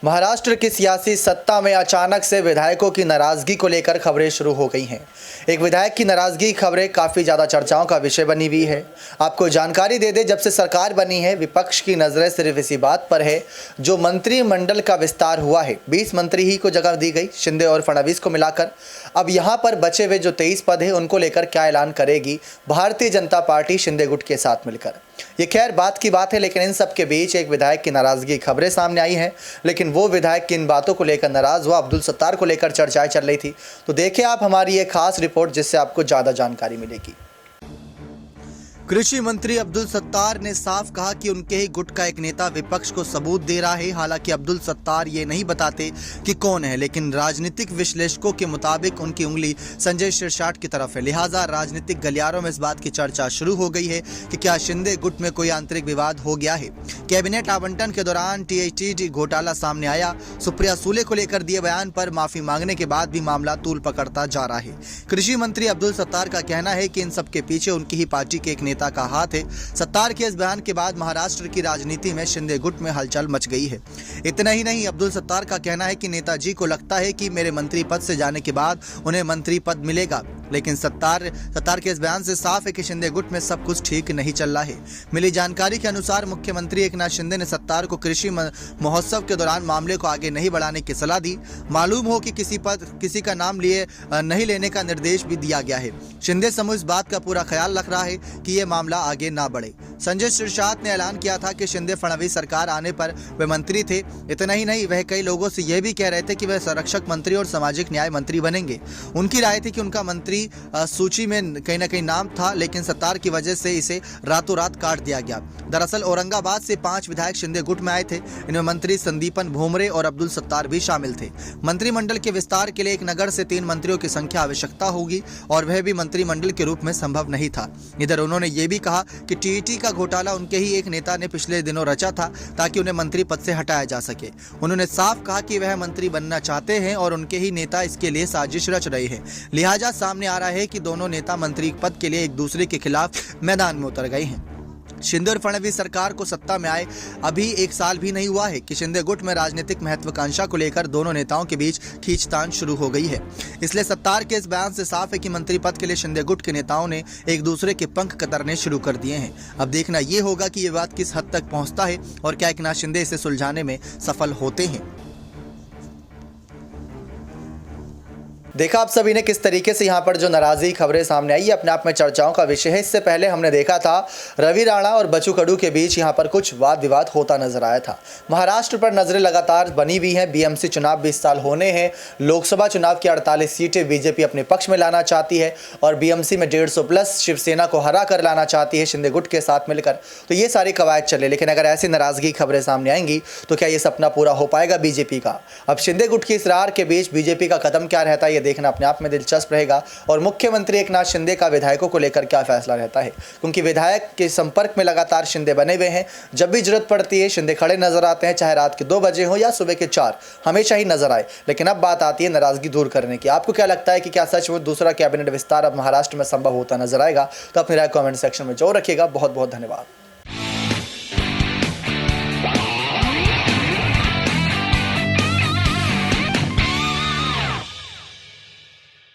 महाराष्ट्र की सियासी सत्ता में अचानक से विधायकों की नाराजगी को लेकर खबरें शुरू हो गई हैं। एक विधायक की नाराजगी खबरें काफ़ी ज़्यादा चर्चाओं का विषय बनी हुई है। आपको जानकारी दे दें, जब से सरकार बनी है विपक्ष की नज़रें सिर्फ इसी बात पर है जो मंत्रिमंडल का विस्तार हुआ है। 20 मंत्री ही को जगह दी गई, शिंदे और फडणवीस को मिलाकर। अब यहाँ पर बचे हुए जो 23 पद हैं उनको लेकर क्या ऐलान करेगी भारतीय जनता पार्टी शिंदे गुट के साथ मिलकर। ये खैर बात की बात है, लेकिन इन सब के बीच एक विधायक की नाराजगी खबरें सामने आई हैं। लेकिन वो विधायक किन बातों को लेकर नाराज हुआ, अब्दुल सत्तार को लेकर चर्चाएं चल रही थी। तो देखिए आप हमारी ये खास रिपोर्ट जिससे आपको ज़्यादा जानकारी मिलेगी। कृषि मंत्री अब्दुल सत्तार ने साफ कहा कि उनके ही गुट का एक नेता विपक्ष को सबूत दे रहा है। हालांकि अब्दुल सत्तार ये नहीं बताते कि कौन है, लेकिन राजनीतिक विश्लेषकों के मुताबिक उनकी उंगली संजय शिरसाट की तरफ है। लिहाजा राजनीतिक गलियारों में इस बात की चर्चा शुरू हो गई है कि क्या शिंदे गुट में कोई आंतरिक विवाद हो गया है। कैबिनेट आवंटन के दौरान टीएचटी घोटाला सामने आया। सुप्रिया सूले को लेकर दिए बयान पर माफी मांगने के बाद भी मामला तूल पकड़ता जा रहा है। कृषि मंत्री अब्दुल सत्तार का कहना है कि इन सब के पीछे उनकी ही पार्टी के एक नेता का हाथ है। सत्तार के इस बयान के बाद महाराष्ट्र की राजनीति में शिंदे गुट में हलचल मच गई है। इतना ही नहीं, अब्दुल सत्तार का कहना है कि नेताजी को लगता है कि मेरे मंत्री पद से जाने के बाद उन्हें मंत्री पद मिलेगा, लेकिन सत्तार के इस बयान से साफ है कि शिंदे गुट में सब कुछ ठीक नहीं चल रहा है। मिली जानकारी के अनुसार मुख्यमंत्री एकनाथ शिंदे ने सत्तार को कृषि महोत्सव के दौरान मामले को आगे नहीं बढ़ाने की सलाह दी। मालूम हो कि किसी का नाम नहीं लेने का निर्देश भी दिया गया है। शिंदे समूह इस बात का पूरा ख्याल रख रहा है कि ये मामला आगे ना बढ़े। संजय शिरसाट ने ऐलान किया था कि शिंदे फडणवीस सरकार आने पर वे मंत्री थे। इतना ही नहीं, वह कई लोगों से यह भी कह रहे थे कि वह संरक्षक मंत्री और सामाजिक न्याय मंत्री बनेंगे। उनकी राय थी कि उनका मंत्री सूची में कहीं ना कहीं नाम था, लेकिन सत्तार की वजह से इसे रातों रात काट दिया गया। दरअसल औरंगाबाद से 5 विधायक शिंदे गुट में आए थे। इनमें मंत्री संदीपन भोमरे और अब्दुल सत्तार भी शामिल थे। मंत्रिमंडल के विस्तार के लिए एक नगर से 3 मंत्रियों की संख्या आवश्यकता होगी और वह भी मंत्रिमंडल के रूप में संभव नहीं था। इधर उन्होंने ये भी कहा कि टीईटी का घोटाला उनके ही एक नेता ने पिछले दिनों रचा था ताकि उन्हें मंत्री पद से हटाया जा सके। उन्होंने साफ कहा कि वह मंत्री बनना चाहते हैं और उनके ही नेता इसके लिए साजिश रच रहे हैं। लिहाजा सामने आ रहा है कि दोनों नेता मंत्री पद के लिए एक दूसरे के खिलाफ मैदान में उतर गए हैं। शिंदे और फडणवीस सरकार को सत्ता में आए अभी 1 साल भी नहीं हुआ है कि शिंदे गुट में राजनीतिक महत्वाकांक्षा को लेकर दोनों नेताओं के बीच खींचतान शुरू हो गई है। इसलिए सत्तार के इस बयान से साफ है कि मंत्री पद के लिए शिंदे गुट के नेताओं ने एक दूसरे के पंख कतरने शुरू कर दिए हैं। अब देखना ये होगा कि ये बात किस हद तक पहुंचता है और क्या एकनाथ शिंदे इसे सुलझाने में सफल होते हैं। देखा आप सभी ने किस तरीके से यहाँ पर जो नाराजगी खबरें सामने आई, अपने आप में चर्चाओं का विषय है। इससे पहले हमने देखा था रवि राणा और बच्चू कडू के बीच यहाँ पर कुछ वाद विवाद होता नजर आया था। महाराष्ट्र पर नजरें लगातार बनी हुई हैं। बीएमसी चुनाव 20 साल होने हैं। लोकसभा चुनाव की 48 सीटें बीजेपी अपने पक्ष में लाना चाहती है और बीएमसी में 150 प्लस शिवसेना को हरा कर लाना चाहती है शिंदे गुट के साथ मिलकर। तो ये सारी कवायद चले, लेकिन अगर ऐसी नाराजगी खबरें सामने आएंगी तो क्या ये सपना पूरा हो पाएगा बीजेपी का? अब शिंदे गुट की इस रार के बीच बीजेपी का कदम क्या रहता है, देखना अपने आप में दिलचस्प रहेगा। और मुख्यमंत्री एकनाथ शिंदे का विधायकों को लेकर क्या फैसला रहता है, क्योंकि विधायक के संपर्क में लगातार शिंदे बने हुए हैं। जब भी जरूरत पड़ती है शिंदे खड़े नजर आते हैं, चाहे रात के 2 बजे हो या सुबह के 4, हमेशा ही नजर आए। लेकिन अब बात आती है नाराजगी दूर करने की। आपको क्या लगता है कि क्या सच में दूसरा कैबिनेट विस्तार अब महाराष्ट्र में संभव होता नजर आएगा? तो अपनी राय कमेंट सेक्शन में जरूर रखिएगा। बहुत बहुत धन्यवाद।